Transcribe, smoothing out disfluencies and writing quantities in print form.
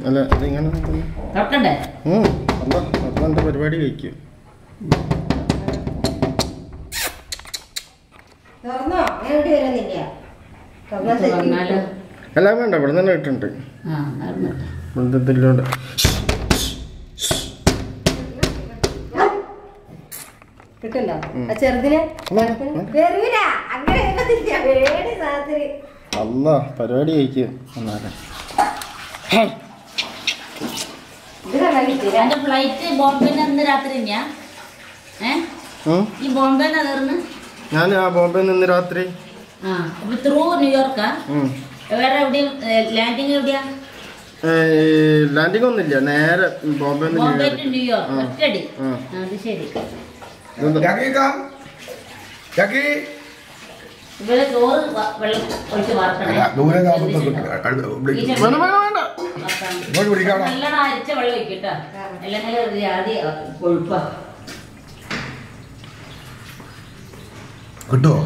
അല്ല ഇതിങ്ങനെ തുറക്കണ്ടേ? എൻ്റെ പരിപാടി കഴിക്കും. എല്ലാം വേണ്ട ഇവിടെ തന്നെ ഇട്ടുണ്ട്. ബന്ധത്തിലൂടെ അല്ല പരിപാടി കഴിക്കും. ഫ്ലൈറ്റ് ബോംബെ രാത്രി ഞാൻ ബോംബെ നിന്ന് രാത്രി ത്രൂ ന്യൂയോർക്കാ? വേറെ എവിടെയും ലാൻഡിങ് എവിടെയാ? ലാൻഡിങ് ഒന്നുമില്ല, നേരെ ബോംബെ ടു ന്യൂയോർക്ക് ഒറ്റടി. അത് ശരി. ഇവിടെ ചോറ് വെള്ളം ഒഴിച്ച് വറക്കണേ. നല്ലോണം അരിച്ച വെള്ളം ഒഴിക്കട്ടോ, അല്ലെങ്കിൽ ആദ്യം കൊഴുപ്പാ കിട്ടുമോ?